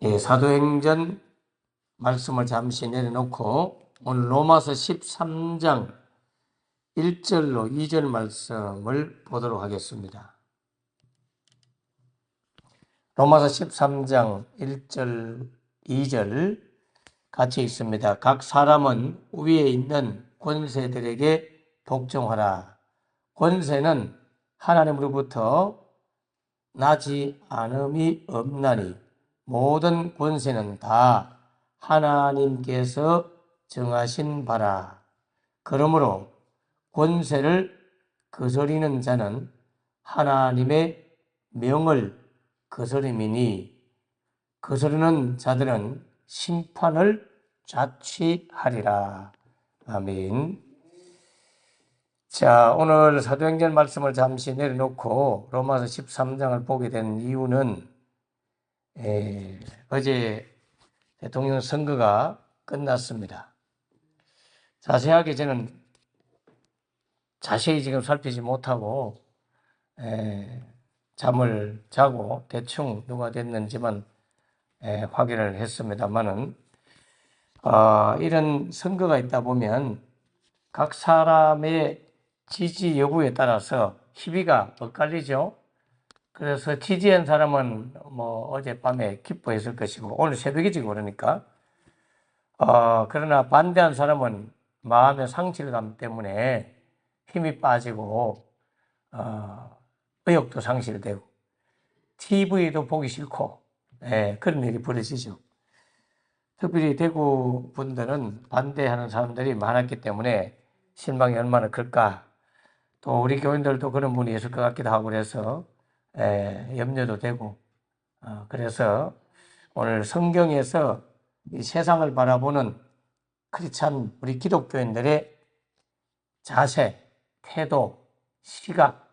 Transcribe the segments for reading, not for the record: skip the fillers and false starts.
사도행전 말씀을 잠시 내려놓고 오늘 로마서 13장 1절로 2절 말씀을 보도록 하겠습니다. 로마서 13장 1절, 2절 같이 있습니다. 각 사람은 위에 있는 권세들에게 복종하라. 권세는 하나님으로부터 나지 않음이 없나니 모든 권세는 다 하나님께서 정하신 바라. 그러므로 권세를 거스리는 자는 하나님의 명을 거스림이니 거스르는 자들은 심판을 자취하리라. 아멘. 자, 오늘 사도행전 말씀을 잠시 내려놓고 로마서 13장을 보게 된 이유는 어제 대통령 선거가 끝났습니다. 자세하게 저는 자세히 지금 살피지 못하고 잠을 자고 대충 누가 됐는지만 확인을 했습니다만은 이런 선거가 있다 보면 각 사람의 지지 여부에 따라서 희비가 엇갈리죠. 그래서 지지한 사람은 어젯밤에 기뻐했을 것이고 오늘 새벽에 지금 그러니까 그러나 반대한 사람은 마음의 상실감 때문에 힘이 빠지고 의욕도 상실되고 TV도 보기 싫고 그런 일이 벌어지죠. 특별히 대구 분들은 반대하는 사람들이 많았기 때문에 실망이 얼마나 클까. 또 우리 교인들도 그런 분이 있을 것 같기도 하고 그래서 염려도 되고 그래서 오늘 성경에서 이 세상을 바라보는 크리스찬 우리 기독교인들의 자세, 태도, 시각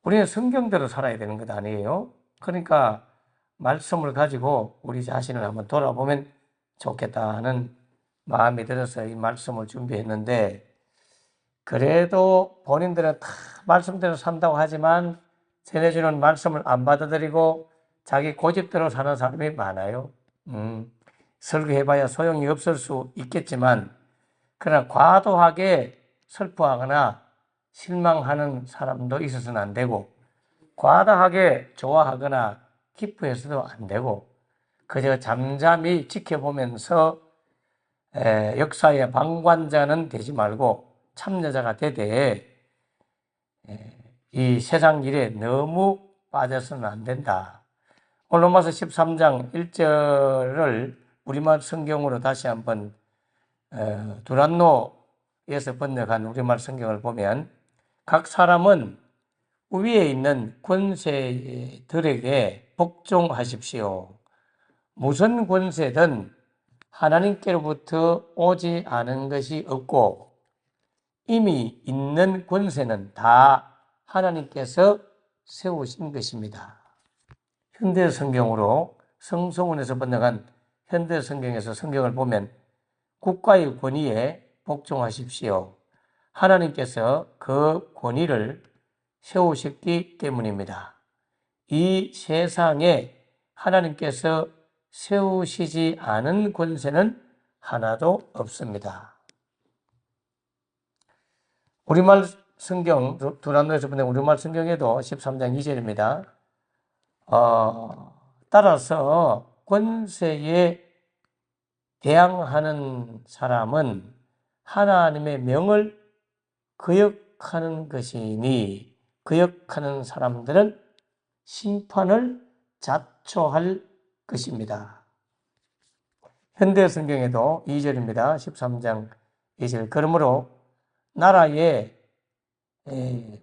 우리는 성경대로 살아야 되는 것 아니에요? 그러니까 말씀을 가지고 우리 자신을 한번 돌아보면 좋겠다는 마음이 들어서 이 말씀을 준비했는데 그래도 본인들은 다 말씀대로 산다고 하지만 전해주는 말씀을 안 받아들이고 자기 고집대로 사는 사람이 많아요. 설교해봐야 소용이 없을 수 있겠지만 그러나 과도하게 슬퍼하거나 실망하는 사람도 있어서는 안 되고 과다하게 좋아하거나 기뻐해서도 안 되고 그저 잠잠히 지켜보면서 역사의 방관자는 되지 말고 참여자가 되되 이 세상 일에 너무 빠져서는 안 된다. 오늘 로마서 13장 1절을 우리말 성경으로 다시 한번 두란노에서 번역한 우리말 성경을 보면 각 사람은 위에 있는 권세들에게 복종하십시오. 무슨 권세든 하나님께로부터 오지 않은 것이 없고 이미 있는 권세는 다 하나님께서 세우신 것입니다. 현대 성경으로 성서원에서 번역한 현대 성경에서 성경을 보면 국가의 권위에 복종하십시오. 하나님께서 그 권위를 세우셨기 때문입니다. 이 세상에 하나님께서 세우시지 않은 권세는 하나도 없습니다. 우리말 성경, 두란노에서 보낸 우리말 성경에도 13장 2절입니다. 따라서 권세에 대항하는 사람은 하나님의 명을 거역하는 것이니 거역하는 사람들은 심판을 자초할 것입니다. 현대 성경에도 2절입니다. 13장 2절. 그러므로 나라의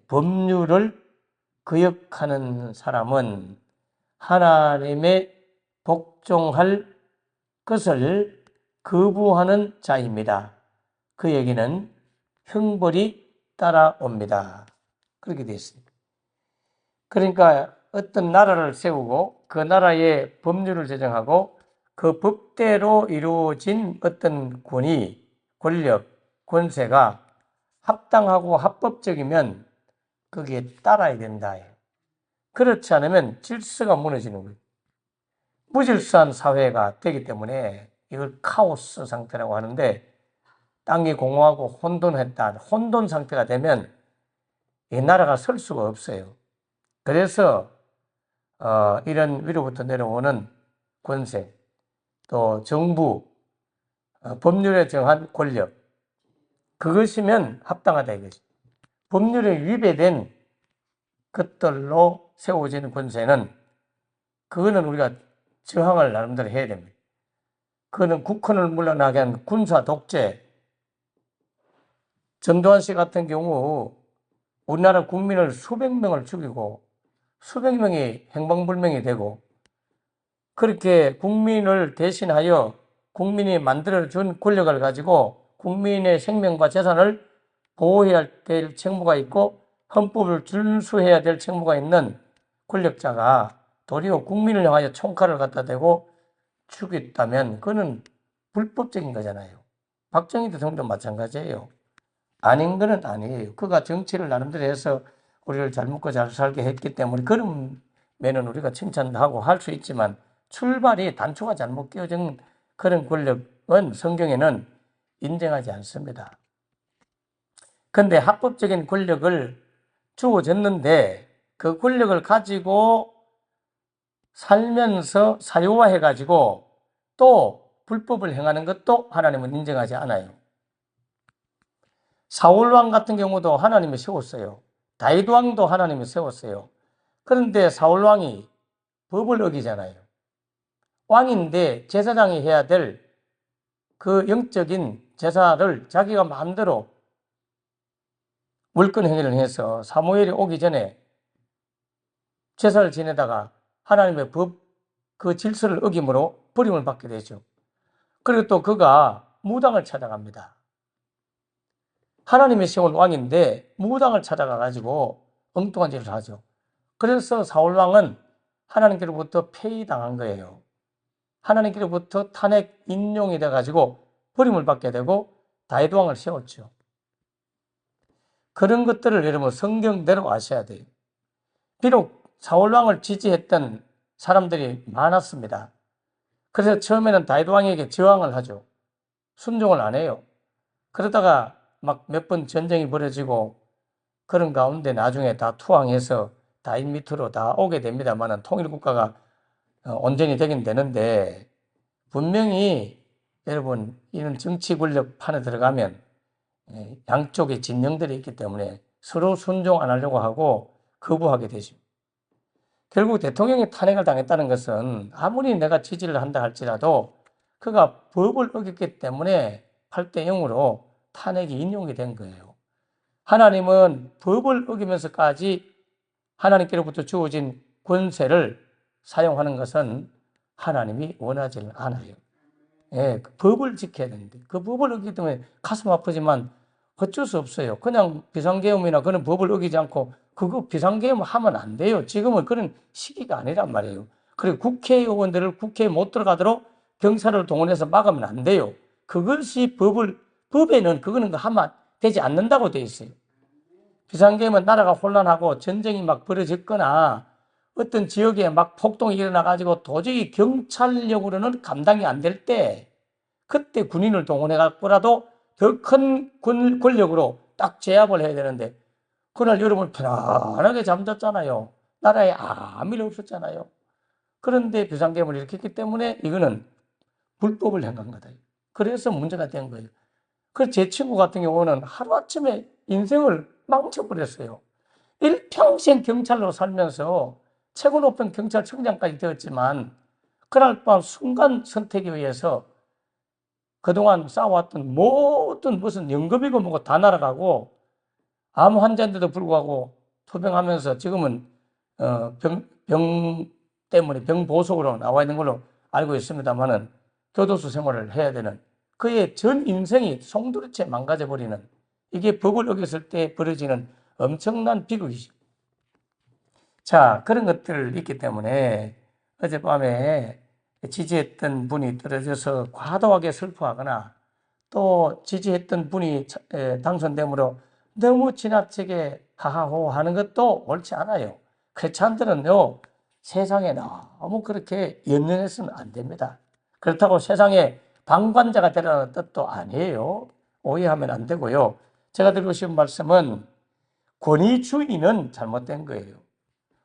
법률을 거역하는 사람은 하나님의 복종할 것을 거부하는 자입니다. 그에게는 형벌이 따라옵니다. 그렇게 되어 있습니다. 그러니까 어떤 나라를 세우고 그 나라의 법률을 제정하고 그 법대로 이루어진 어떤 권위, 권력, 권세가 합당하고 합법적이면 거기에 따라야 된다. 그렇지 않으면 질서가 무너지는 거예요. 무질서한 사회가 되기 때문에 이걸 카오스 상태라고 하는데, 땅이 공허하고 혼돈했다. 혼돈 상태가 되면 이 나라가 설 수가 없어요. 그래서 이런 위로부터 내려오는 권세, 또 정부, 법률에 정한 권력, 그것이면 합당하다 이거지. 법률에 위배된 것들로 세워지는 권세는, 그거는 우리가 저항을 나름대로 해야 됩니다. 그거는 국헌을 물러나게 한 군사 독재. 전두환 씨 같은 경우 우리나라 국민을 수백 명을 죽이고 수백 명이 행방불명이 되고, 그렇게 국민을 대신하여 국민이 만들어준 권력을 가지고 국민의 생명과 재산을 보호해야 될 책무가 있고 헌법을 준수해야 될 책무가 있는 권력자가 도리어 국민을 향하여 총칼을 갖다 대고 죽였다면 그거는 불법적인 거잖아요. 박정희 대통령도 마찬가지예요. 아닌 거는 아니에요. 그가 정치를 나름대로 해서 우리를 잘 먹고 잘 살게 했기 때문에 그런 면은 우리가 칭찬하고 할 수 있지만, 출발이 단초가 잘못 끼워진 그런 권력은 성경에는 인정하지 않습니다. 그런데 합법적인 권력을 주어졌는데 그 권력을 가지고 살면서 사유화해가지고 또 불법을 행하는 것도 하나님은 인정하지 않아요. 사울왕 같은 경우도 하나님이 세웠어요. 다윗 왕도 하나님이 세웠어요. 그런데 사울왕이 법을 어기잖아요. 왕인데 제사장이 해야 될 그 영적인 제사를 자기가 마음대로 물권 행위를 해서 사무엘이 오기 전에 제사를 지내다가 하나님의 법, 그 질서를 어김으로 버림을 받게 되죠. 그리고 또 그가 무당을 찾아갑니다. 하나님이 세운 왕인데 무당을 찾아가가지고 엉뚱한 짓을 하죠. 그래서 사울왕은 하나님께로부터 폐위당한 거예요. 하나님께로부터 탄핵 인용이 돼가지고 버림을 받게 되고 다윗 왕을 세웠죠. 그런 것들을 여러분 성경대로 아셔야 돼요. 비록 사울왕을 지지했던 사람들이 많았습니다. 그래서 처음에는 다윗 왕에게 저항을 하죠. 순종을 안 해요. 그러다가 막 몇 번 전쟁이 벌어지고 그런 가운데 나중에 다 투항해서 다윗 밑으로 다 오게 됩니다만 통일국가가 온전히 되긴 되는데, 분명히 여러분 이런 정치 권력 판에 들어가면 양쪽에 진영들이 있기 때문에 서로 순종 안 하려고 하고 거부하게 되죠. 결국 대통령이 탄핵을 당했다는 것은 아무리 내가 지지를 한다 할지라도 그가 법을 어겼기 때문에 8대 0으로 탄핵이 인용이 된 거예요. 하나님은 법을 어기면서까지 하나님께로부터 주어진 권세를 사용하는 것은 하나님이 원하지 않아요. 예, 그 법을 지켜야 되는데 그 법을 어기기 때문에 가슴 아프지만 어쩔 수 없어요. 그냥 비상계엄이나 그런 법을 어기지 않고 그거 비상계엄 하면 안 돼요. 지금은 그런 시기가 아니란 말이에요. 그리고 국회의원들을 국회에 못 들어가도록 경찰을 동원해서 막으면 안 돼요. 그것이 법에는 그거는 하면 되지 않는다고 되어 있어요. 비상계엄은 나라가 혼란하고 전쟁이 막 벌어졌거나 어떤 지역에 막 폭동이 일어나가지고 도저히 경찰력으로는 감당이 안 될 때, 그때 군인을 동원해 갖고라도 더 큰 권력으로 딱 제압을 해야 되는데, 그날 여러분 편안하게 잠잤잖아요. 나라에 아무 일 없었잖아요. 그런데 비상계엄을 일으켰기 때문에 이거는 불법을 행한 거다. 그래서 문제가 된 거예요. 그래서 제 친구 같은 경우는 하루아침에 인생을 망쳐버렸어요. 일평생 경찰로 살면서 최고 높은 경찰청장까지 되었지만 그날 밤 순간 선택에 의해서 그동안 쌓아왔던 모든 무슨 연금이고 뭐고 다 날아가고, 암 환자인데도 불구하고 투병하면서 지금은 병 때문에 병보석으로 나와 있는 걸로 알고 있습니다만은 교도소 생활을 해야 되는 그의 전 인생이 송두리째 망가져버리는, 이게 법을 어겼을 때 벌어지는 엄청난 비극이죠. 자, 그런 것들 있기 때문에 어젯밤에 지지했던 분이 떨어져서 과도하게 슬퍼하거나 또 지지했던 분이 당선됨으로 너무 지나치게 하하호 하는 것도 옳지 않아요. 크리스찬들은요, 세상에 너무 그렇게 연연해서는 안 됩니다. 그렇다고 세상에 방관자가 되라는 뜻도 아니에요. 오해하면 안 되고요. 제가 드리고 싶은 말씀은 권위주의는 잘못된 거예요.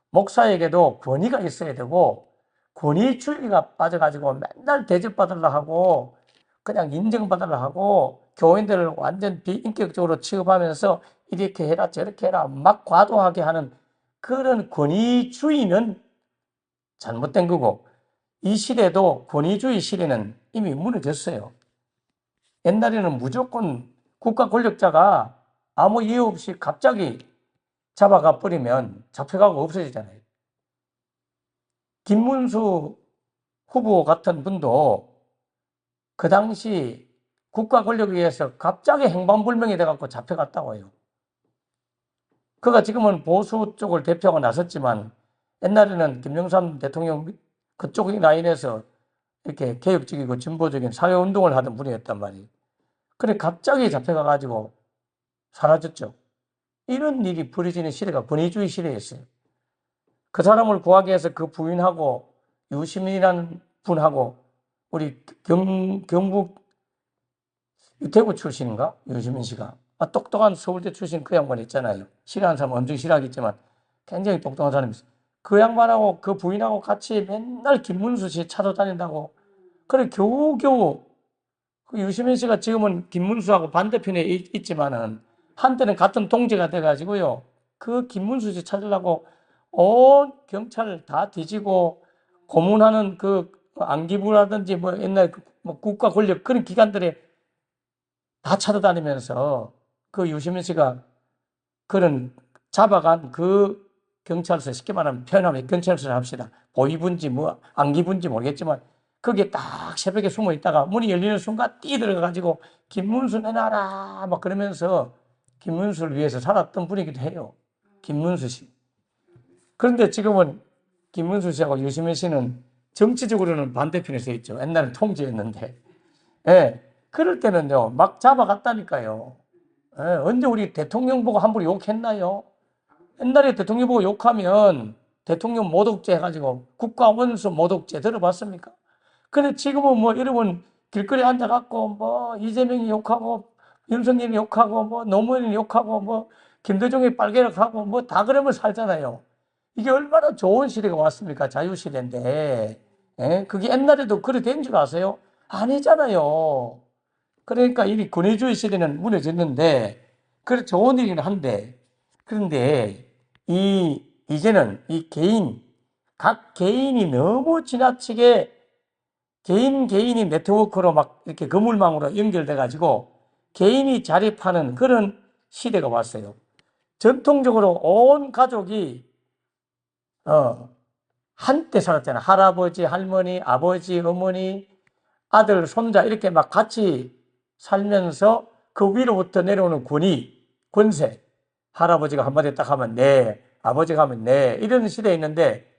목사에게도 권위가 있어야 되고 권위주의가 빠져가지고 맨날 대접받으려 하고 그냥 인정받으려 하고 교인들을 완전 비인격적으로 취급하면서 이렇게 해라 저렇게 해라 막 과도하게 하는 그런 권위주의는 잘못된 거고, 이 시대도 권위주의 시대는 이미 무너졌어요. 옛날에는 무조건 국가 권력자가 아무 이유 없이 갑자기 잡아가 버리면 잡혀가고 없어지잖아요. 김문수 후보 같은 분도 그 당시 국가 권력에 의해서 갑자기 행방불명이 돼갖고 잡혀갔다고 해요. 그가 지금은 보수 쪽을 대표하고 나섰지만 옛날에는 김영삼 대통령 그쪽 라인에서 이렇게 개혁적이고 진보적인 사회운동을 하던 분이었단 말이에요. 그래 갑자기 잡혀가가지고 사라졌죠. 이런 일이 벌어지는 시대가 권위주의 시대였어요. 그 사람을 구하기 위해서 그 부인하고 유시민이라는 분하고 우리 경북 대구 출신인가? 유시민 씨가. 똑똑한 서울대 출신 그 양반 있잖아요. 싫어하는 사람 엄청 싫어하겠지만 굉장히 똑똑한 사람이 있어요. 그 양반하고 그 부인하고 같이 맨날 김문수 씨 찾아다닌다고. 그래 겨우겨우 그 유시민 씨가 지금은 김문수하고 반대편에 있지만은 한때는 같은 동지가 돼가지고요. 그 김문수 씨 찾으려고 온 경찰을 다 뒤지고 고문하는 그 안기부라든지 뭐 옛날 뭐 국가 권력 그런 기관들에 다 찾아다니면서 그 유시민 씨가 그런 잡아간 그 경찰서 쉽게 말하면 편하게 경찰서를 합시다. 보위분지 뭐 안기분지 모르겠지만 거기에 딱 새벽에 숨어 있다가 문이 열리는 순간 뛰어들어가지고 김문수 내놔라 막 그러면서 김문수를 위해서 살았던 분이기도 해요. 김문수 씨. 그런데 지금은 김문수 씨하고 유시민 씨는 정치적으로는 반대편에 서 있죠. 옛날엔 통제였는데. 예. 그럴 때는요, 막 잡아갔다니까요. 예. 언제 우리 대통령 보고 함부로 욕했나요? 옛날에 대통령 보고 욕하면 대통령 모독죄 해가지고 국가원수 모독죄 들어봤습니까? 근데 지금은 뭐 여러분 길거리에 앉아갖고 뭐 이재명이 욕하고 윤석열이 욕하고 뭐 노무현이 욕하고 뭐 김대중이 빨개락하고 뭐 다 그러면 살잖아요. 이게 얼마나 좋은 시대가 왔습니까? 자유시대인데. 예? 그게 옛날에도 그래 된 줄 아세요? 아니잖아요. 그러니까 이 권위주의 시대는 무너졌는데, 그래 좋은 일이긴 한데, 그런데 이제는 이 각 개인이 너무 지나치게 개인이 네트워크로 막 이렇게 거물망으로 연결돼가지고 개인이 자립하는 그런 시대가 왔어요. 전통적으로 온 가족이 한때 살았잖아요. 할아버지, 할머니, 아버지, 어머니, 아들, 손자 이렇게 막 같이 살면서 그 위로부터 내려오는 권세. 할아버지가 한마디 딱 하면 네, 아버지가 하면 네, 이런 시대에 있는데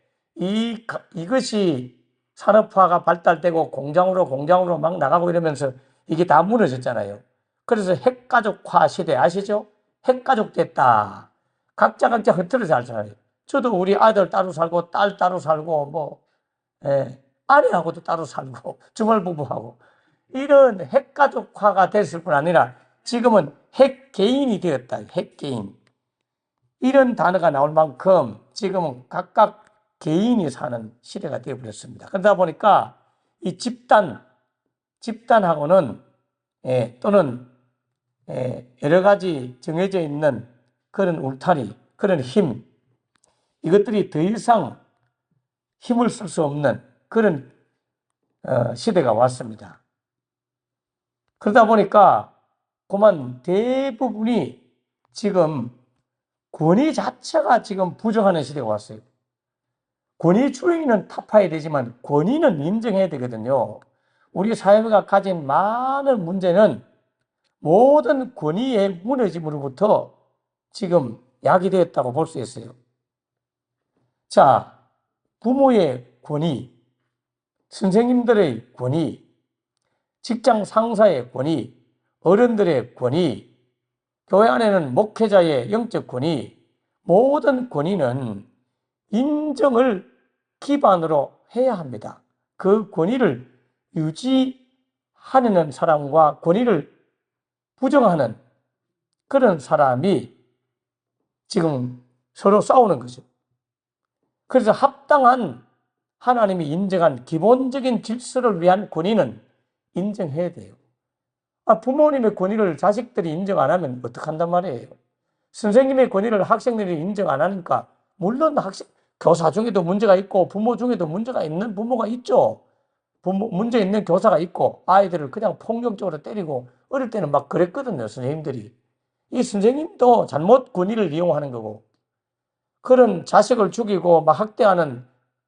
이것이 산업화가 발달되고 공장으로 막 나가고 이러면서 이게 다 무너졌잖아요. 그래서 핵가족화 시대 아시죠? 핵가족 됐다. 각자 흩어져 살잖아요. 저도 우리 아들 따로 살고 딸 따로 살고 뭐 아내하고도 따로 살고 주말부부하고 이런 핵가족화가 됐을 뿐 아니라 지금은 핵개인이 되었다. 핵개인. 이런 단어가 나올 만큼 지금은 각각 개인이 사는 시대가 되어버렸습니다. 그러다 보니까 이 집단하고는 또는 여러 가지 정해져 있는 그런 울타리, 그런 힘, 이것들이 더 이상 힘을 쓸 수 없는 그런 시대가 왔습니다. 그러다 보니까 그만 대부분이 지금 권위 자체가 지금 부정하는 시대가 왔어요. 권위주의는 타파해야 되지만 권위는 인정해야 되거든요. 우리 사회가 가진 많은 문제는 모든 권위의 무너짐으로부터 지금 야기되었다고 볼 수 있어요. 자, 부모의 권위, 선생님들의 권위, 직장 상사의 권위, 어른들의 권위, 교회 안에는 목회자의 영적 권위, 모든 권위는 인정을 기반으로 해야 합니다. 그 권위를 유지하려는 사람과 권위를 부정하는 그런 사람이 지금 서로 싸우는 거죠. 그래서 합당한 하나님이 인정한 기본적인 질서를 위한 권위는 인정해야 돼요. 부모님의 권위를 자식들이 인정 안 하면 어떡한단 말이에요. 선생님의 권위를 학생들이 인정 안 하니까 물론 교사 중에도 문제가 있고 부모 중에도 문제가 있는 부모가 있죠. 문제 있는 교사가 있고 아이들을 그냥 폭력적으로 때리고 어릴 때는 막 그랬거든요. 선생님들이. 이 선생님도 잘못 권위를 이용하는 거고 그런 자식을 죽이고 막 학대하는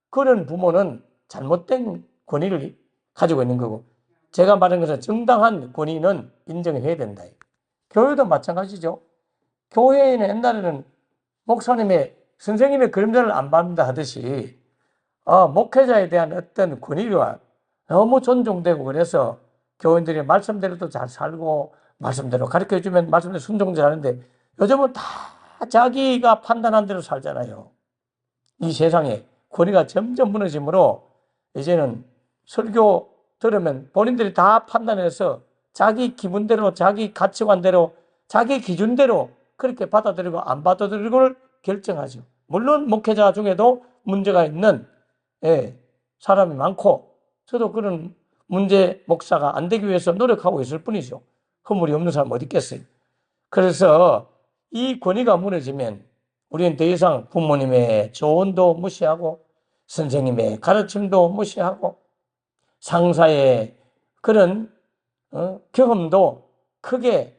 그런 부모는 잘못된 권위를 가지고 있는 거고 제가 말한 것은 정당한 권위는 인정해야 된다. 교회도 마찬가지죠. 교회에는 옛날에는 선생님의 그림자를 안 받는다 하듯이 목회자에 대한 어떤 권위가 너무 존중되고 그래서 교인들이 말씀대로도 잘 살고 말씀대로 가르쳐주면 말씀대로 순종하는데 요즘은 다 자기가 판단한 대로 살잖아요. 이 세상에 권위가 점점 무너지므로 이제는 설교 들으면 본인들이 다 판단해서 자기 기분대로 자기 가치관대로 자기 기준대로 그렇게 받아들이고 안 받아들이고를 결정하죠. 물론 목회자 중에도 문제가 있는 사람이 많고 저도 그런 문제 목사가 안 되기 위해서 노력하고 있을 뿐이죠. 허물이 없는 사람 어디 있겠어요. 그래서 이 권위가 무너지면 우리는 더 이상 부모님의 조언도 무시하고 선생님의 가르침도 무시하고 상사의 그런 경험도 크게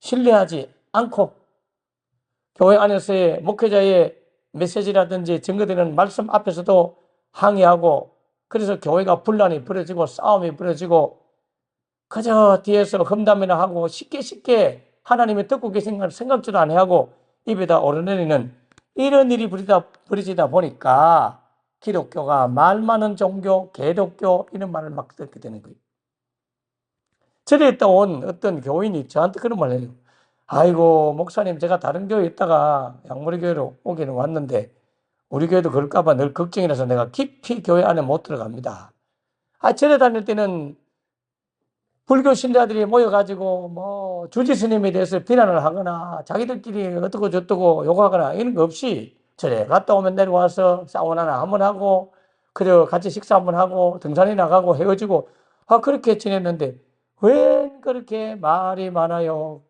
신뢰하지 않고 교회 안에서의 목회자의 메시지라든지 증거되는 말씀 앞에서도 항의하고 그래서 교회가 분란이 벌어지고 싸움이 벌어지고 그저 뒤에서 험담이나 하고 쉽게 하나님이 듣고 계신 걸 생각지도 안 하고 입에다 오르내리는 이런 일이 벌어지다 보니까 기독교가 말 많은 종교, 개독교 이런 말을 막 듣게 되는 거예요. 절에 있다 온 어떤 교인이 저한테 그런 말을 해요. 아이고 목사님 제가 다른 교회에 있다가 양모리 교회로 오기는 왔는데 우리 교회도 그럴까봐 늘 걱정이라서 내가 깊이 교회 안에 못 들어갑니다. 절에 다닐 때는 불교 신자들이 모여가지고 뭐 주지 스님에 대해서 비난을 하거나 자기들끼리 어떻고 저떻고 욕하거나 이런 거 없이 절에 갔다 오면 내려와서 사우나나 한번 하고 그리고 같이 식사 한번 하고 등산에 나가고 헤어지고 그렇게 지냈는데 왜 그렇게 말이 많아요?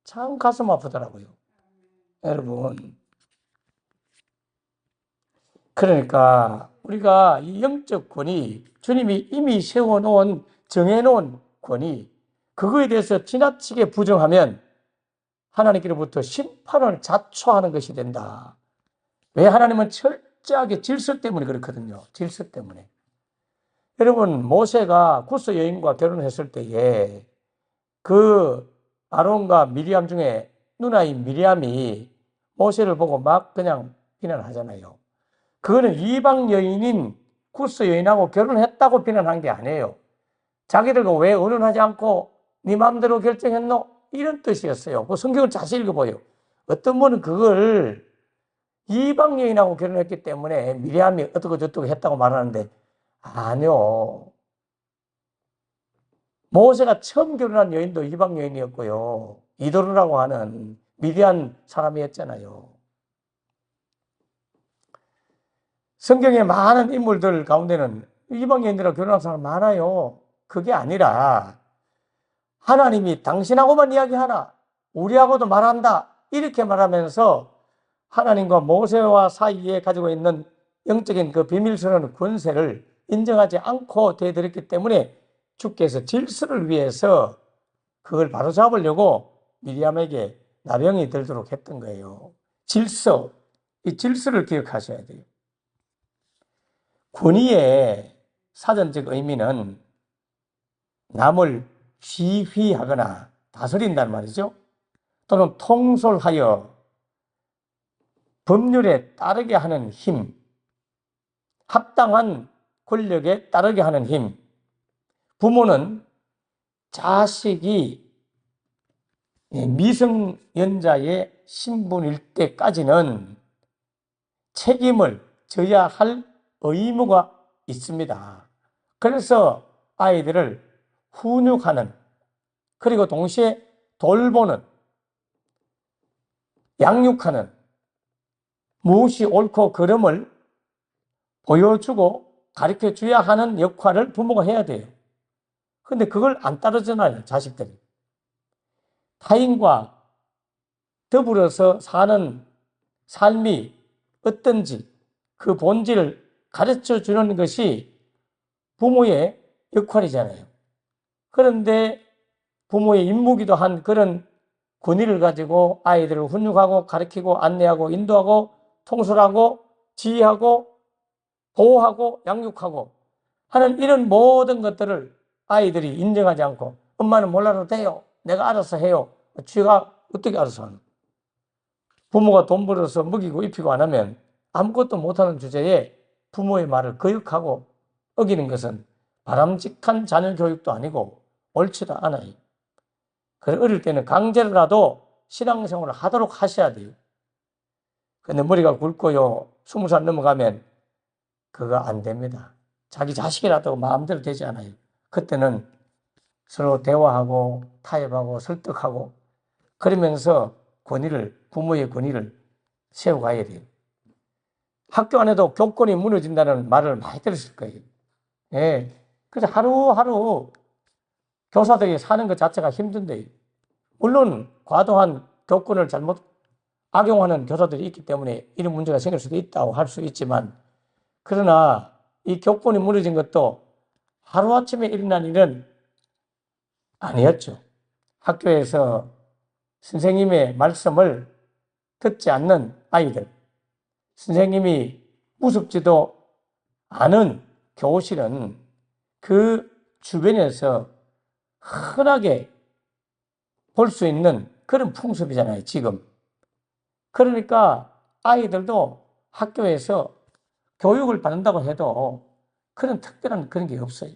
참 가슴 아프더라고요. 여러분. 그러니까 우리가 이 영적 권위, 주님이 이미 세워놓은 정해놓은 권위, 그거에 대해서 지나치게 부정하면 하나님께로부터 심판을 자초하는 것이 된다. 왜? 하나님은 철저하게 질서 때문에 그렇거든요. 질서 때문에. 여러분, 모세가 구스 여인과 결혼했을 때에 그 아론과 미리암 중에 누나인 미리암이 모세를 보고 막 그냥 비난하잖아요. 그거는 이방 여인인 구스 여인하고 결혼했다고 비난한 게 아니에요. 자기들과 왜 의논하지 않고 네 마음대로 결정했노? 이런 뜻이었어요. 그 성경을 자세히 읽어보요. 어떤 분은 그걸 이방 여인하고 결혼했기 때문에 미리암이 어떻고 저떻고 했다고 말하는데 아니요. 모세가 처음 결혼한 여인도 이방 여인이었고요. 이도르라고 하는 미디안 사람이었잖아요. 성경의 많은 인물들 가운데는 이방 여인들하고 결혼한 사람 많아요. 그게 아니라 하나님이 당신하고만 이야기하나 우리하고도 말한다 이렇게 말하면서 하나님과 모세와 사이에 가지고 있는 영적인 그 비밀스러운 권세를 인정하지 않고 대드렸기 때문에 주께서 질서를 위해서 그걸 바로잡으려고 미리암에게 나병이 들도록 했던 거예요. 질서, 이 질서를 기억하셔야 돼요. 권위의 사전적 의미는 남을 지휘하거나 다스린다는 말이죠. 또는 통솔하여 법률에 따르게 하는 힘, 합당한 권력에 따르게 하는 힘. 부모는 자식이 미성년자의 신분일 때까지는 책임을 져야 할 의무가 있습니다. 그래서 아이들을 훈육하는, 그리고 동시에 돌보는, 양육하는, 무엇이 옳고 그름을 보여주고 가르쳐 줘야 하는 역할을 부모가 해야 돼요. 근데 그걸 안 따르잖아요, 자식들이. 타인과 더불어서 사는 삶이 어떤지 그 본질을 가르쳐 주는 것이 부모의 역할이잖아요. 그런데 부모의 임무기도 한 그런 권위를 가지고 아이들을 훈육하고 가르치고 안내하고 인도하고 통솔하고 지휘하고 보호하고 양육하고 하는 이런 모든 것들을 아이들이 인정하지 않고 엄마는 몰라도 돼요. 내가 알아서 해요. 쥐가 어떻게 알아서 하는? 부모가 돈 벌어서 먹이고 입히고 안 하면 아무것도 못하는 주제에 부모의 말을 거역하고 어기는 것은 바람직한 자녀 교육도 아니고 옳지도 않아요. 그래 어릴 때는 강제로라도 신앙생활을 하도록 하셔야 돼요. 근데 머리가 굵고요 20살 넘어가면 그거 안 됩니다. 자기 자식이라도 마음대로 되지 않아요. 그때는 서로 대화하고 타협하고 설득하고 그러면서 부모의 권위를 세워가야 돼요. 학교 안에도 교권이 무너진다는 말을 많이 들으실 거예요. 예. 그래서 하루하루 교사들이 사는 것 자체가 힘든데, 물론 과도한 교권을 잘못 악용하는 교사들이 있기 때문에 이런 문제가 생길 수도 있다고 할 수 있지만, 그러나 이 교권이 무너진 것도 하루아침에 일어난 일은 아니었죠. 학교에서 선생님의 말씀을 듣지 않는 아이들, 선생님이 무섭지도 않은 교실은 그 주변에서 흔하게 볼 수 있는 그런 풍습이잖아요, 지금. 그러니까 아이들도 학교에서 교육을 받는다고 해도 그런 특별한 그런 게 없어요.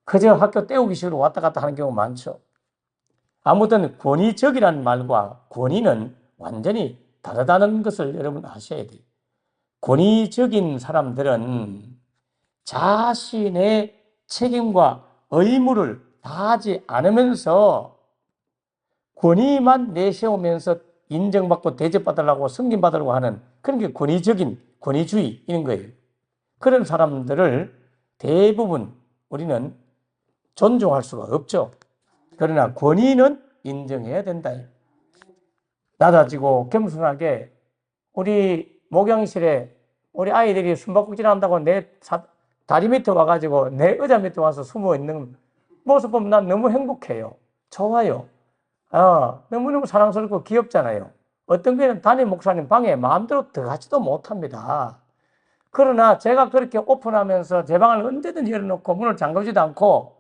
그저 학교 때우기 식으로 왔다 갔다 하는 경우가 많죠. 아무튼 권위적이라는 말과 권위는 완전히 다르다는 것을 여러분 아셔야 돼요. 권위적인 사람들은 자신의 책임과 의무를 다하지 않으면서 권위만 내세우면서 인정받고 대접받으려고 승진받으려고 하는 그런 게 권위적인 권위주의인 거예요. 그런 사람들을 대부분 우리는 존중할 수가 없죠. 그러나 권위는 인정해야 된다. 낮아지고 겸손하게 우리 목욕실에 우리 아이들이 숨바꼭질 한다고 내 다리 밑에 와가지고 내 의자 밑에 와서 숨어 있는 모습 보면 난 너무 행복해요. 좋아요. 너무너무 사랑스럽고 귀엽잖아요. 어떤 교회는 담임 목사님 방에 마음대로 들어가지도 못합니다. 그러나 제가 그렇게 오픈하면서 제 방을 언제든지 열어놓고 문을 잠그지도 않고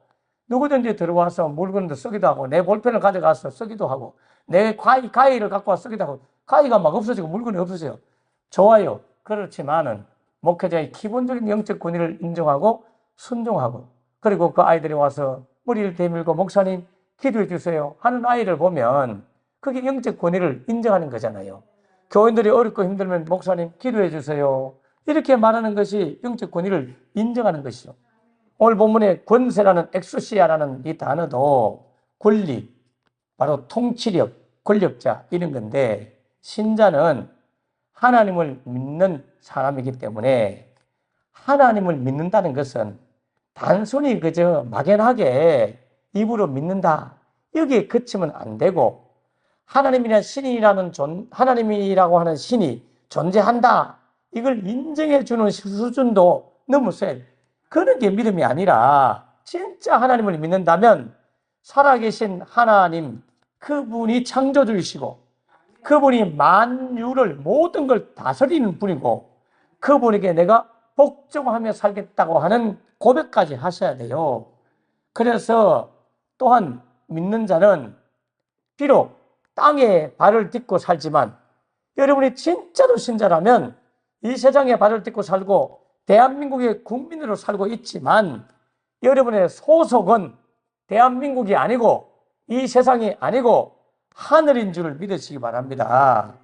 누구든지 들어와서 물건도 쓰기도 하고 내 볼펜을 가져가서 쓰기도 하고 내 가위를 갖고 와서 쓰기도 하고 가위가 막 없어지고 물건이 없어져요. 좋아요. 그렇지만은 목회자의 기본적인 영적 권위를 인정하고 순종하고 그리고 그 아이들이 와서 머리를 대밀고 목사님 기도해 주세요 하는 아이를 보면 그게 영적 권위를 인정하는 거잖아요. 교인들이 어렵고 힘들면 목사님 기도해 주세요 이렇게 말하는 것이 영적 권위를 인정하는 것이죠. 오늘 본문에 권세라는 엑소시아라는 이 단어도 권리, 바로 통치력, 권력자 이런 건데 신자는 하나님을 믿는 사람이기 때문에 하나님을 믿는다는 것은 단순히 그저 막연하게 입으로 믿는다 여기에 그치면 안 되고 하나님이라고 하는 신이 존재한다 이걸 인정해 주는 수준도 넘어서야 돼. 그런 게 믿음이 아니라 진짜 하나님을 믿는다면 살아계신 하나님 그분이 창조주이시고 그분이 만유를 모든 걸 다스리는 분이고 그분에게 내가 복종하며 살겠다고 하는 고백까지 하셔야 돼요. 그래서 또한 믿는 자는 비록 땅에 발을 딛고 살지만 여러분이 진짜로 신자라면 이 세상에 발을 딛고 살고 대한민국의 국민으로 살고 있지만 여러분의 소속은 대한민국이 아니고 이 세상이 아니고 하늘인 줄을 믿으시기 바랍니다.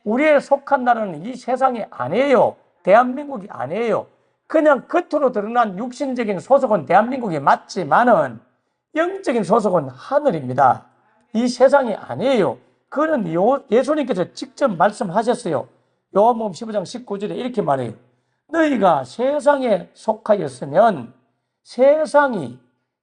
우리의 속한 나라는 이 세상이 아니에요. 대한민국이 아니에요. 그냥 겉으로 드러난 육신적인 소속은 대한민국이 맞지만은 영적인 소속은 하늘입니다. 이 세상이 아니에요. 그는 예수님께서 직접 말씀하셨어요. 요한복음 15장 19절에 이렇게 말해요. 너희가 세상에 속하였으면 세상이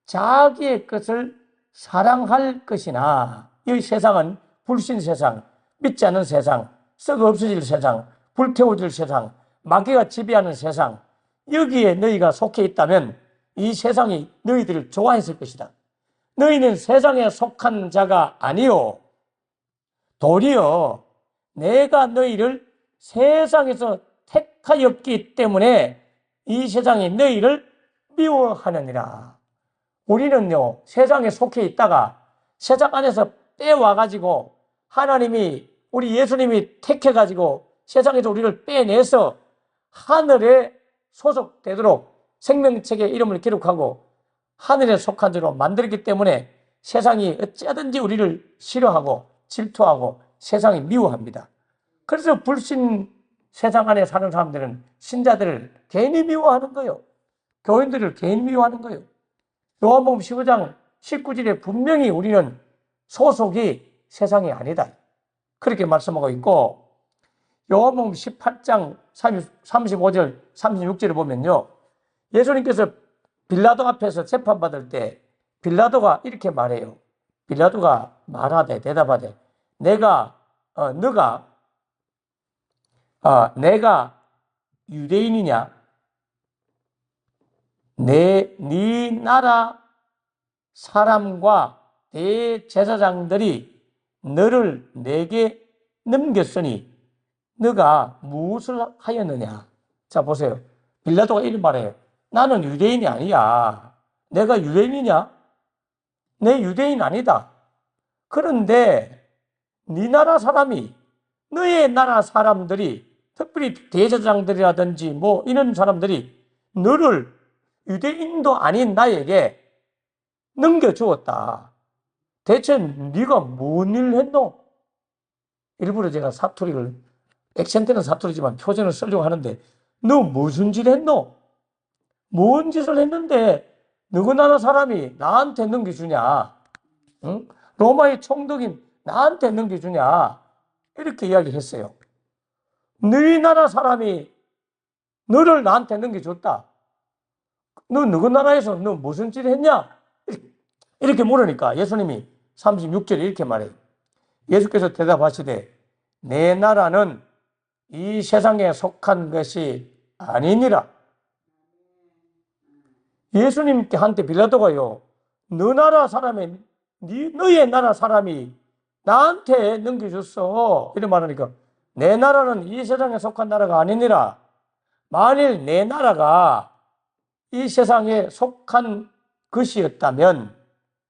자기의 것을 사랑할 것이나, 이 세상은 불신 세상, 믿지 않는 세상, 썩어 없어질 세상, 불태워질 세상, 마귀가 지배하는 세상, 여기에 너희가 속해 있다면 이 세상이 너희들을 좋아했을 것이다. 너희는 세상에 속한 자가 아니요, 도리어 내가 너희를 세상에서 택하였기 때문에 이 세상이 너희를 미워하느니라. 우리는요, 세상에 속해 있다가 세상 안에서 빼와가지고 하나님이, 우리 예수님이 택해가지고 세상에서 우리를 빼내서 하늘에 소속되도록 생명책에 이름을 기록하고 하늘에 속한 자로 만들었기 때문에 세상이 어찌하든지 우리를 싫어하고 질투하고 세상이 미워합니다. 그래서 불신 세상 안에 사는 사람들은 신자들을 괜히 미워하는 거예요. 교인들을 괜히 미워하는 거예요. 요한복음 15장 19절에 분명히 우리는 소속이 세상이 아니다, 그렇게 말씀하고 있고, 요한복음 18장 35절 36절을 보면요, 예수님께서 빌라도 앞에서 재판받을 때 빌라도가 이렇게 말해요. 빌라도가 말하되, 대답하되, 내가 유대인이냐? 네 나라 사람과 네 제사장들이 너를 내게 넘겼으니 너가 무엇을 하였느냐? 자, 보세요. 빌라도가 이렇게 말해요. 나는 유대인이 아니야. 내가 유대인이냐? 내 유대인 아니다. 그런데 네 나라 사람이, 너의 나라 사람들이, 특별히 대제사장들이라든지 뭐 이런 사람들이 너를 유대인도 아닌 나에게 넘겨주었다. 대체 네가 뭔 일을 했노? 일부러 제가 사투리를, 액센트는 사투리지만 표준을 쓰려고 하는데, 너 무슨 짓 했노? 뭔 짓을 했는데 누구 나라 사람이 나한테 넘겨주냐? 응? 로마의 총독인 나한테 넘겨주냐? 이렇게 이야기를 했어요. 너희 나라 사람이 너를 나한테 넘겨줬다. 너 누구 나라에서 너 무슨 짓을 했냐? 이렇게 물으니까 예수님이 36절에 이렇게 말해요. 예수께서 대답하시되, 내 나라는 이 세상에 속한 것이 아니니라. 예수님께 한테 빌라도가요, 너 나라 사람이, 너의 나라 사람이 나한테 넘겨줬어, 이렇게 말하니까, 내 나라는 이 세상에 속한 나라가 아니니라. 만일 내 나라가 이 세상에 속한 것이었다면,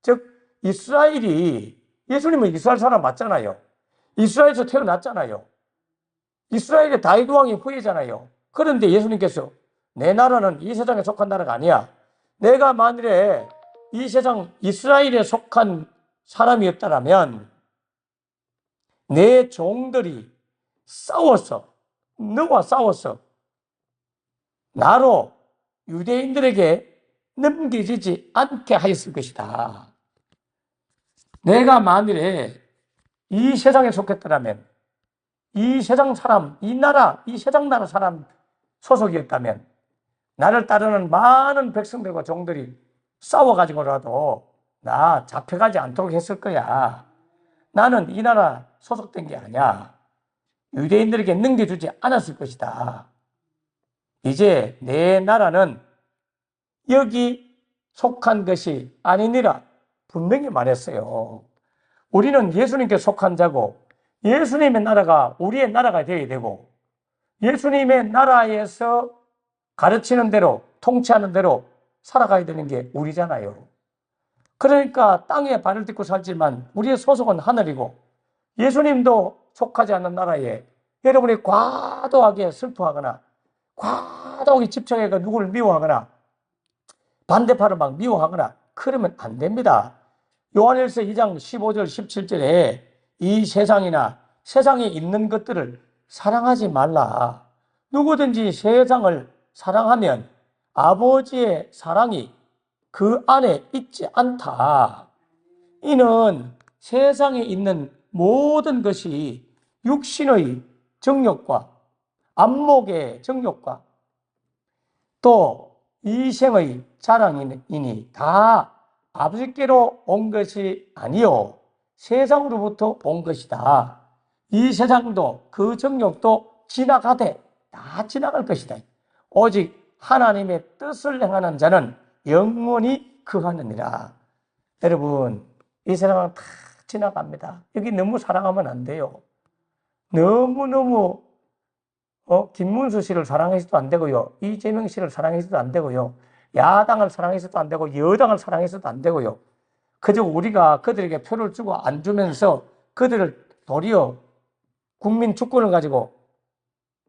즉 이스라엘이, 예수님은 이스라엘 사람 맞잖아요. 이스라엘에서 태어났잖아요. 이스라엘의 다윗 왕의 후예잖아요. 그런데 예수님께서 내 나라는 이 세상에 속한 나라가 아니야. 내가 만일에 이 세상 이스라엘에 속한 사람이었다면 내 종들이 싸워서, 너와 싸워서 나로 유대인들에게 넘겨지지 않게 하였을 것이다. 내가 만일에 이 세상에 속했더라면, 이 세상 사람, 이 나라, 이 세상 나라 사람 소속이었다면 나를 따르는 많은 백성들과 종들이 싸워가지고라도 나 잡혀가지 않도록 했을 거야. 나는 이 나라 소속된 게 아니야. 유대인들에게 넘겨주지 않았을 것이다. 이제 내 나라는 여기 속한 것이 아니니라 분명히 말했어요. 우리는 예수님께 속한 자고 예수님의 나라가 우리의 나라가 되어야 되고 예수님의 나라에서 가르치는 대로, 통치하는 대로 살아가야 되는 게 우리잖아요. 그러니까 땅에 발을 딛고 살지만 우리의 소속은 하늘이고 예수님도 속하지 않는 나라에 여러분이 과도하게 슬퍼하거나 과도하게 집착해서 누구를 미워하거나 반대파를 막 미워하거나 그러면 안 됩니다. 요한일서 2장 15절 17절에 이 세상이나 세상에 있는 것들을 사랑하지 말라. 누구든지 세상을 사랑하면 아버지의 사랑이 그 안에 있지 않다. 이는 세상에 있는 모든 것이 육신의 정욕과 안목의 정욕과 또 이생의 자랑이니 다 아버지께로 온 것이 아니요 세상으로부터 온 것이다. 이 세상도 그 정욕도 지나가되 다 지나갈 것이다. 오직 하나님의 뜻을 행하는 자는 영원히 거하느니라. 여러분, 이 세상은 다 지나갑니다. 여기 너무 사랑하면 안 돼요. 너무너무 김문수 씨를 사랑해서도 안 되고요. 이재명 씨를 사랑해서도 안 되고요. 야당을 사랑해서도 안 되고 여당을 사랑해서도 안 되고요. 그저 우리가 그들에게 표를 주고 안 주면서 그들을 도리어 국민 주권을 가지고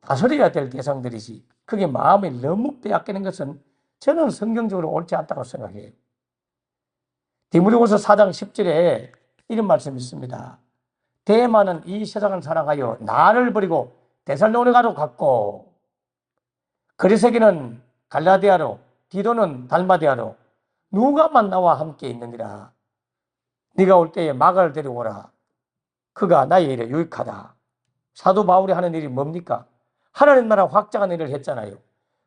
다스려야 될 대상들이지. 그게 마음이 너무 빼앗기는 것은 저는 성경적으로 옳지 않다고 생각해요. 디모데후서 4장 10절에 이런 말씀이 있습니다. 대만은 이 세상을 사랑하여 나를 버리고 데살로니가로 갔고 그리스기는 갈라디아로 디도는 달마디아로 누가만 나와 함께 있느니라. 네가 올 때에 마가를 데리고라. 그가 나의 일에 유익하다. 사도 바울이 하는 일이 뭡니까? 하나님 나라 확장하는 일을 했잖아요.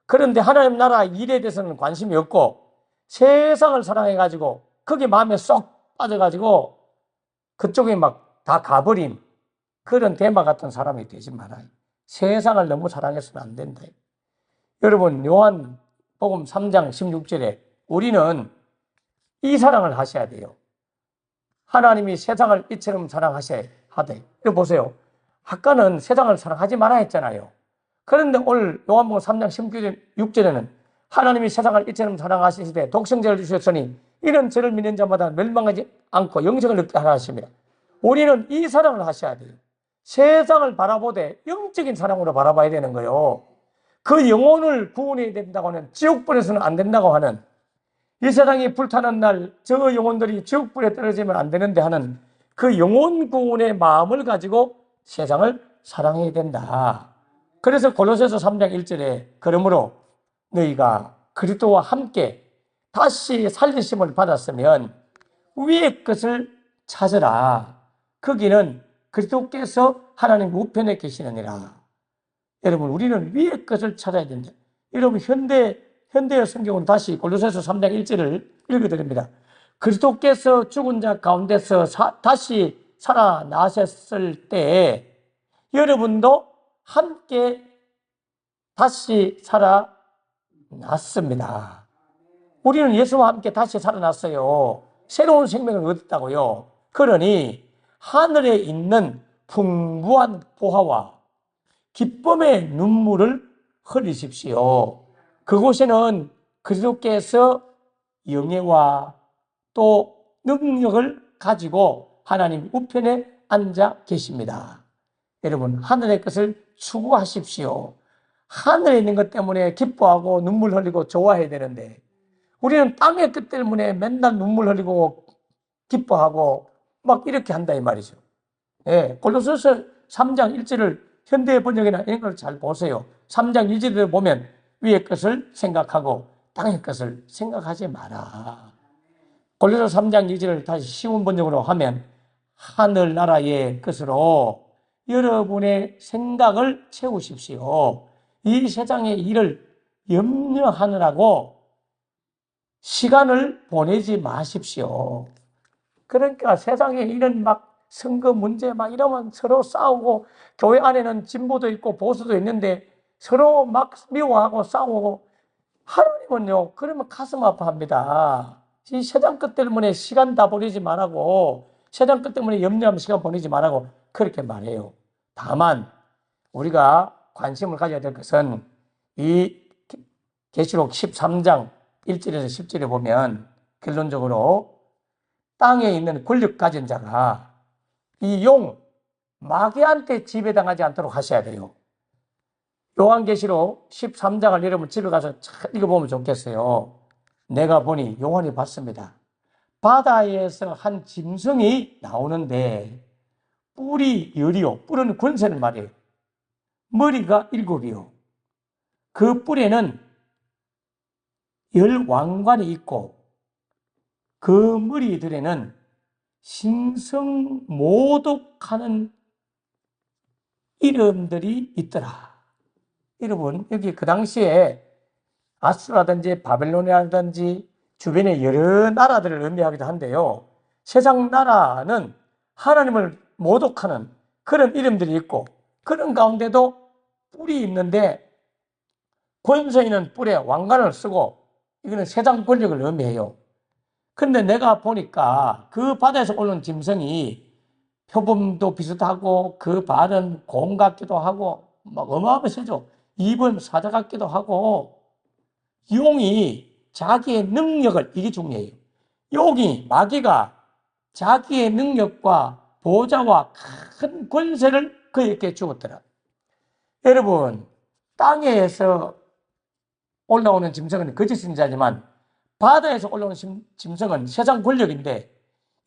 그런데 하나님 나라 일에 대해서는 관심이 없고 세상을 사랑해가지고 거기에 마음에 쏙 빠져가지고 그쪽에 막 다 가버린 그런 대마 같은 사람이 되지 말아요. 세상을 너무 사랑해서는 안 된다. 여러분, 요한복음 3장 16절에 우리는 이 사랑을 하셔야 돼요. 하나님이 세상을 이처럼 사랑하셔야 하되. 이거 보세요. 아까는 세상을 사랑하지 말아 했잖아요. 그런데 오늘 요한복음 3장 16절에는 하나님이 세상을 이처럼 사랑하시되 독생자를 주셨으니 이는 저를 믿는 자마다 멸망하지 않고 영생을 얻게 하라 하십니다. 우리는 이 사랑을 하셔야 돼요. 세상을 바라보되 영적인 사랑으로 바라봐야 되는 거예요. 그 영혼을 구원해야 된다고 하는, 지옥불에서는 안 된다고 하는, 이 세상이 불타는 날 저 영혼들이 지옥불에 떨어지면 안 되는데 하는 그 영혼 구원의 마음을 가지고 세상을 사랑해야 된다. 그래서 골로새서 3장 1절에 그러므로 너희가 그리스도와 함께 다시 살리심을 받았으면 위의 것을 찾으라. 거기는 그리스도께서 하나님 우편에 계시느니라. 여러분, 우리는 위의 것을 찾아야 된다. 여러분, 현대의 성경은 다시 골로새서 3장 1절을 읽어드립니다. 그리스도께서 죽은 자 가운데서 다시 살아나셨을 때 여러분도 함께 다시 살아났습니다. 우리는 예수와 함께 다시 살아났어요. 새로운 생명을 얻었다고요. 그러니 하늘에 있는 풍부한 보화와 기쁨의 눈물을 흘리십시오. 그곳에는 그리스도께서 영예와 또 능력을 가지고 하나님 우편에 앉아 계십니다. 여러분, 하늘의 것을 추구하십시오. 하늘에 있는 것 때문에 기뻐하고 눈물 흘리고 좋아해야 되는데 우리는 땅의 것 때문에 맨날 눈물 흘리고 기뻐하고 막 이렇게 한다 이 말이죠. 예, 골로새서 3장 1절을 현대 번역이나 이런 걸 잘 보세요. 3장 1절을 보면 위의 것을 생각하고 땅의 것을 생각하지 마라. 골로새 3장 2절을 다시 쉬운 번역으로 하면 하늘나라의 것으로 여러분의 생각을 채우십시오. 이 세상의 일을 염려하느라고 시간을 보내지 마십시오. 그러니까 세상에 이런 막 선거 문제 막 이러면 서로 싸우고 교회 안에는 진보도 있고 보수도 있는데 서로 막 미워하고 싸우고 하나님은요, 그러면 가슴 아파합니다. 이 세상 것 때문에 시간 다 보내지 말라고, 세상 것 때문에 염려하면 시간 보내지 말라고 그렇게 말해요. 다만 우리가 관심을 가져야 될 것은 이 계시록 13장 1절에서 10절에 보면 결론적으로 땅에 있는 권력 가진 자가 이 마귀한테 지배당하지 않도록 하셔야 돼요. 요한계시록 13장을 여러분 집에 가서 잘 읽어보면 좋겠어요. 내가 보니 요한이 봤습니다. 바다에서 한 짐승이 나오는데 뿔이 10이요. 뿔은 권세는 말이에요. 머리가 7이요. 그 뿔에는 열 왕관이 있고 그 머리들에는 신성 모독하는 이름들이 있더라. 여러분, 여기 그 당시에 아수라든지 바벨로니아라든지 주변의 여러 나라들을 의미하기도 한데요. 세상 나라는 하나님을 모독하는 그런 이름들이 있고 그런 가운데도 뿔이 있는데 권세 있는 뿔에 왕관을 쓰고 이거는 세상 권력을 의미해요. 그런데 내가 보니까 그 바다에서 올라온 짐승이 표범도 비슷하고 그 발은 곰 같기도 하고 막 어마어마하죠. 입은 사자 같기도 하고 용이 자기의 능력을, 이게 중요해요. 용이, 마귀가 자기의 능력과 보좌와 큰 권세를 그에게 주었더라. 여러분, 땅에서 올라오는 짐승은 거짓 선지자지만 바다에서 올라오는 짐승은 세상 권력인데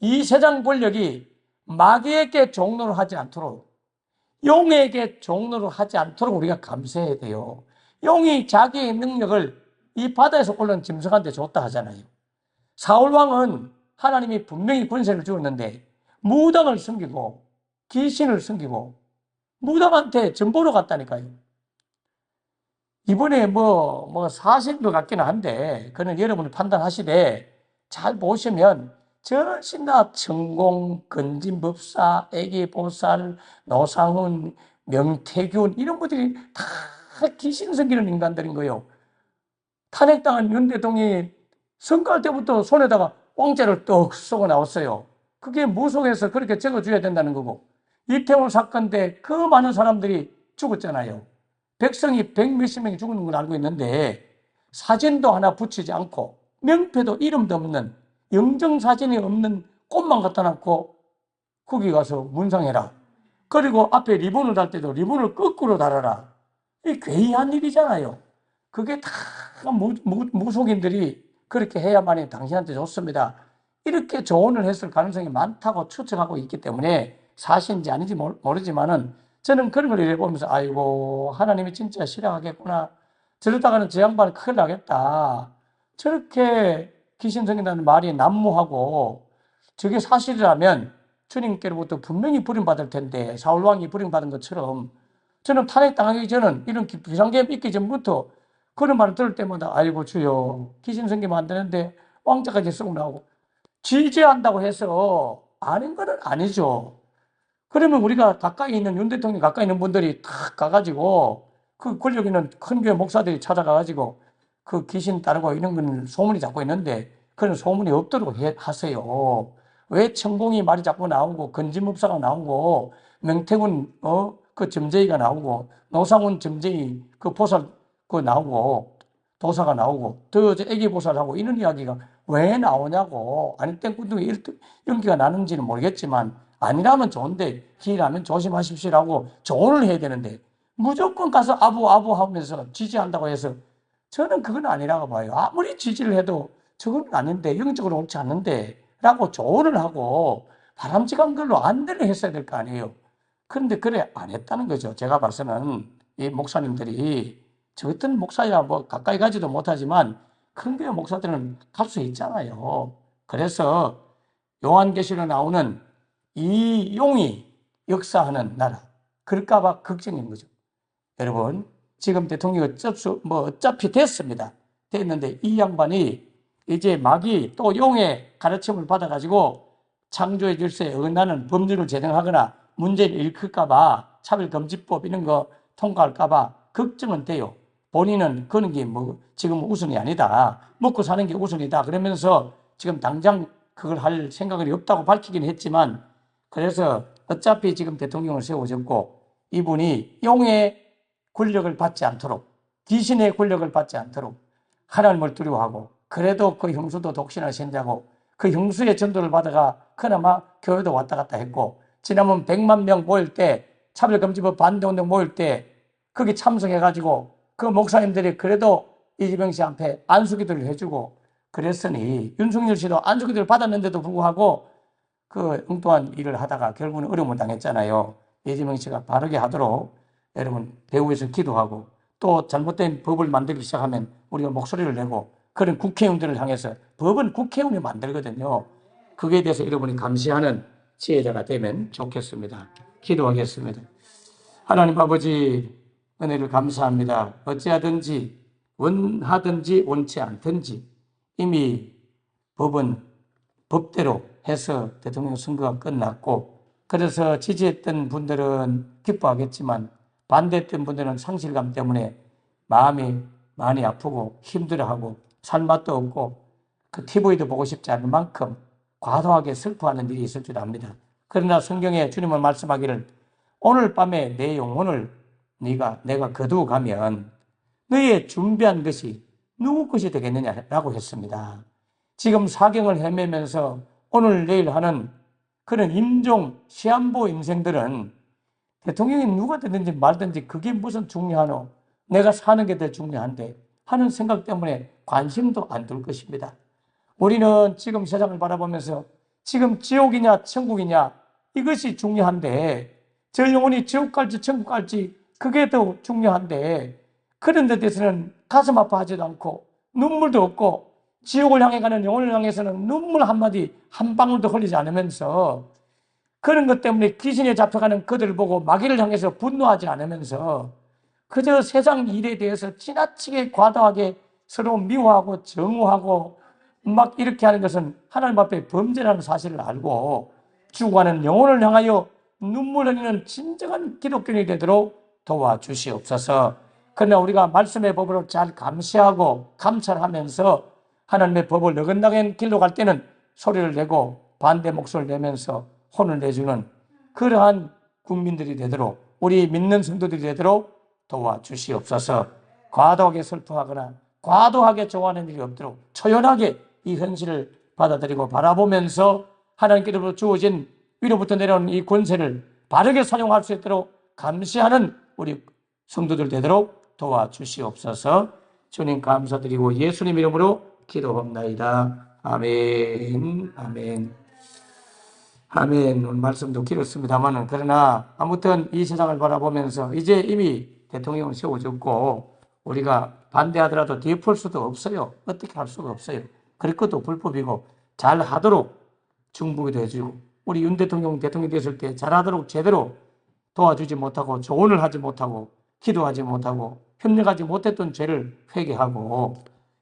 이 세상 권력이 마귀에게 종노를 하지 않도록 용에게 종노를 하지 않도록 우리가 감사해야 돼요. 용이 자기의 능력을 이 바다에서 올라온 짐승한테 줬다 하잖아요. 사울왕은 하나님이 분명히 권세를 주었는데 무당을 숨기고 귀신을 숨기고 무당한테 전보러 갔다니까요. 이번에 사실인 것 같기는 한데 그는 여러분이 판단하시되 잘 보시면 전신다 천공, 건진법사, 애기보살, 노상훈, 명태균 이런 분들이 다 귀신 섬기는 인간들인 거예요. 탄핵당한 윤 대통령이 선거할 때부터 손에다가 공짜를 떡 쏘고 나왔어요. 그게 무속에서 그렇게 적어줘야 된다는 거고 이태원 사건 때 그 많은 사람들이 죽었잖아요. 백성이 백몇십 명이 죽는 걸 알고 있는데 사진도 하나 붙이지 않고 명패도 이름도 없는 영정사진이 없는 꽃만 갖다 놓고 거기 가서 문상해라. 그리고 앞에 리본을 달 때도 리본을 거꾸로 달아라. 이 괴이한 일이잖아요. 그게 다 무속인들이 그렇게 해야만이 당신한테 좋습니다. 이렇게 조언을 했을 가능성이 많다고 추측하고 있기 때문에 사실인지 아닌지 모르지만은 저는 그런 걸 이래 보면서 아이고 하나님이 진짜 싫어하겠구나. 저러다가는 저 양반이 큰일 나겠다. 저렇게 귀신 생긴다는 말이 난무하고 저게 사실이라면 주님께로부터 분명히 부림받을 텐데 사울왕이 부림받은 것처럼 저는 탄핵당하기 전은 이런 비상계엄 있기 전부터 그런 말을 들을 때마다 아이고 주여 귀신 생기면 안 되는데 왕자까지 쓰고 나오고 지지한다고 해서 아닌 거는 아니죠. 그러면 우리가 가까이 있는 윤 대통령 가까이 있는 분들이 탁 가가지고 그 권력 있는 큰 교회 목사들이 찾아가가지고 그 귀신 따르고 이런 건 소문이 자꾸 있는데 그런 소문이 없도록 하세요. 왜 천공이 말이 자꾸 나오고 건진법사가 나오고 명태군 그 점쟁이가 나오고 노상훈 점쟁이 그 보살 그 나오고 도사가 나오고 또 애기 보살하고 이런 이야기가 왜 나오냐고. 아니 땡꾸둥이 연기가 나는지는 모르겠지만 아니라면 좋은데 기라면 조심하십시오라고 조언을 해야 되는데 무조건 가서 아부 하면서 지지한다고 해서 저는 그건 아니라고 봐요. 아무리 지지를 해도 저건 아닌데 영적으로 옳지 않는데 라고 조언을 하고 바람직한 걸로 안내를 했어야 될 거 아니에요. 그런데 그래 안 했다는 거죠. 제가 봐서는 이 목사님들이 저 같은 목사야 뭐 가까이 가지도 못하지만 큰 교회 목사들은 갈 수 있잖아요. 그래서 요한계시록에 나오는 이 용이 역사하는 나라 그럴까봐 걱정인 거죠. 여러분 지금 대통령이 어차피 됐습니다. 됐는데 이 양반이 이제 마귀 또 용의 가르침을 받아가지고 창조의 질서에 어긋나는 법률을 제정하거나 문제를 일으킬까봐 차별금지법 이런 거 통과할까봐 걱정은 돼요. 본인은 그런 게 지금 우선이 아니다. 먹고 사는 게 우선이다. 그러면서 지금 당장 그걸 할 생각이 없다고 밝히긴 했지만 그래서 어차피 지금 대통령을 세워졌고 이분이 용의 권력을 받지 않도록 귀신의 권력을 받지 않도록 하나님을 두려워하고 그래도 그 형수도 독신을 신자고 그 형수의 전도를 받아가 그나마 교회도 왔다 갔다 했고 지난번 100만 명 모일 때 차별금지법 반대운동 모일 때 거기 참석해가지고 그 목사님들이 그래도 이재명 씨 앞에 안수기도를 해주고 그랬으니 윤석열 씨도 안수기도를 받았는데도 불구하고 그 엉뚱한 일을 하다가 결국은 어려움을 당했잖아요. 이재명 씨가 바르게 하도록 여러분 배후에서 기도하고 또 잘못된 법을 만들기 시작하면 우리가 목소리를 내고 그런 국회의원들을 향해서 법은 국회의원이 만들거든요. 그에 대해서 여러분이 감시하는 지혜자가 되면 좋겠습니다. 기도하겠습니다. 하나님 아버지 은혜를 감사합니다. 어찌하든지 원하든지 원치 않든지 이미 법은 법대로 해서 대통령 선거가 끝났고 그래서 지지했던 분들은 기뻐하겠지만 반대했던 분들은 상실감 때문에 마음이 많이 아프고 힘들어하고 살맛도 없고 그 TV도 보고 싶지 않을 만큼 과도하게 슬퍼하는 일이 있을 줄 압니다. 그러나 성경에 주님은 말씀하기를 오늘 밤에 내 영혼을 내가 거두어 가면 너의 준비한 것이 누구 것이 되겠느냐라고 했습니다. 지금 사경을 헤매면서 오늘 내일 하는 그런 임종 시한부 인생들은 대통령이 누가 되든지 말든지 그게 무슨 중요하노? 내가 사는 게 더 중요한데 하는 생각 때문에 관심도 안 둘 것입니다. 우리는 지금 세상을 바라보면서 지금 지옥이냐 천국이냐 이것이 중요한데 저 영혼이 지옥 갈지 천국 갈지 그게 더 중요한데 그런 데 대해서는 가슴 아파하지도 않고 눈물도 없고 지옥을 향해 가는 영혼을 향해서는 눈물 한마디 한 방울도 흘리지 않으면서 그런 것 때문에 귀신에 잡혀가는 그들을 보고 마귀를 향해서 분노하지 않으면서 그저 세상 일에 대해서 지나치게 과도하게 서로 미워하고 정오하고 막 이렇게 하는 것은 하나님 앞에 범죄라는 사실을 알고 죽어가는 영혼을 향하여 눈물 흘리는 진정한 기독교인이 되도록 도와주시옵소서. 그러나 우리가 말씀의 법으로 잘 감시하고 감찰하면서 하나님의 법을 어긋나게 길로 갈 때는 소리를 내고 반대 목소리를 내면서 혼을 내주는 그러한 국민들이 되도록 우리 믿는 성도들이 되도록 도와주시옵소서. 과도하게 슬퍼하거나 과도하게 좋아하는 일이 없도록 초연하게 이 현실을 받아들이고 바라보면서 하나님께로부터 주어진 위로부터 내려오는 이 권세를 바르게 사용할 수 있도록 감시하는 우리 성도들 되도록 도와주시옵소서. 주님 감사드리고 예수님 이름으로 기도합나이다. 아멘. 아멘. 아멘. 오늘 말씀도 길었습니다만은 그러나 아무튼 이 세상을 바라보면서 이제 이미 대통령은 세워졌고 우리가 반대하더라도 뒤풀 수도 없어요. 어떻게 할 수가 없어요. 그럴 것도 불법이고 잘 하도록 중보기도 해주고 우리 윤 대통령 대통령이 됐을 때 잘하도록 제대로 도와주지 못하고 조언을 하지 못하고 기도하지 못하고 협력하지 못했던 죄를 회개하고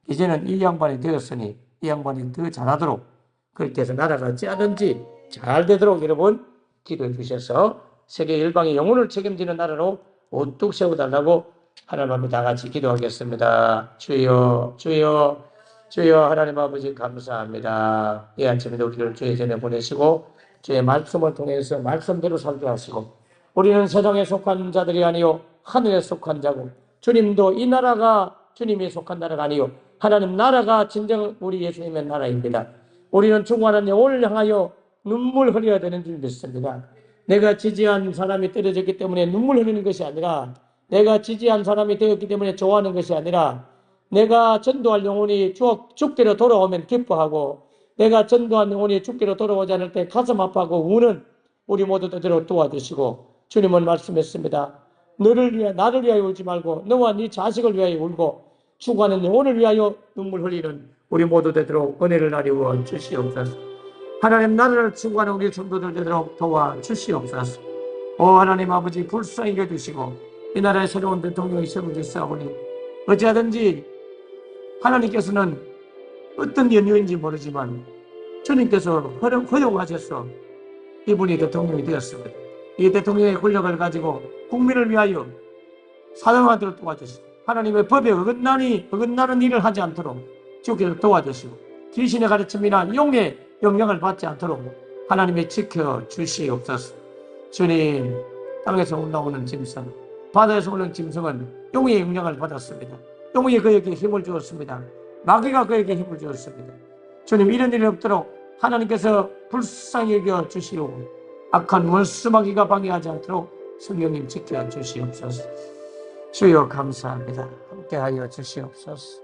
이제는 이 양반이 되었으니 이 양반이 더 잘하도록 그렇게 해서 나라가 어찌하든지 잘 되도록 여러분 기도해 주셔서 세계 열방의 영혼을 책임지는 나라로 우뚝 세워달라고 하나님 앞에 다 같이 기도하겠습니다. 주여 주여 주여 하나님 아버지 감사합니다. 이 아침에도 우리를 주의 전에 보내시고 주의 말씀을 통해서 말씀대로 살게 하시고 우리는 세상에 속한 자들이 아니요 하늘에 속한 자고 주님도 이 나라가 주님이 속한 나라가 아니요 하나님 나라가 진정 우리 예수님의 나라입니다. 우리는 중원한 영혼을 향하여 눈물 흘려야 되는 줄 믿습니다. 내가 지지한 사람이 떨어졌기 때문에 눈물 흘리는 것이 아니라 내가 지지한 사람이 되었기 때문에 좋아하는 것이 아니라 내가 전도할 영혼이 죽게로 돌아오면 기뻐하고 내가 전도한 영혼이 죽게로 돌아오지 않을 때 가슴 아파하고 우는 우리 모두들 도와주시고 주님은 말씀했습니다. 나를 위하여 울지 말고 너와 네 자식을 위하여 울고 죽어가는 영혼을 위하여 눈물 흘리는 우리 모두 되도록 은혜를 나리워 주시옵소서. 하나님 나라를 추구하는 우리 성도들 되도록 도와주시옵소서. 오 하나님 아버지 불쌍히 여겨주시고 이 나라의 새로운 대통령이 세워지사오니 어찌하든지 하나님께서는 어떤 연유인지 모르지만 주님께서 허용하셔서 이분이 대통령이 되었습니다. 이 대통령의 권력을 가지고 국민을 위하여 사용하도록 도와주시고 하나님의 법에 어긋나는 일을 하지 않도록 주께서 도와주시고 귀신의 가르침이나 용의 영향을 받지 않도록 하나님이 지켜주시옵소서. 주님 땅에서 올라오는 짐승 바다에서 오는 짐승은 용의 영향을 받았습니다. 용이 그에게 힘을 주었습니다. 마귀가 그에게 힘을 주었습니다. 주님 이런 일이 없도록 하나님께서 불쌍히 여겨 주시고 악한 원수 마귀가 방해하지 않도록 성령님 지켜주시옵소서. 주여 감사합니다. 함께하여 주시옵소서.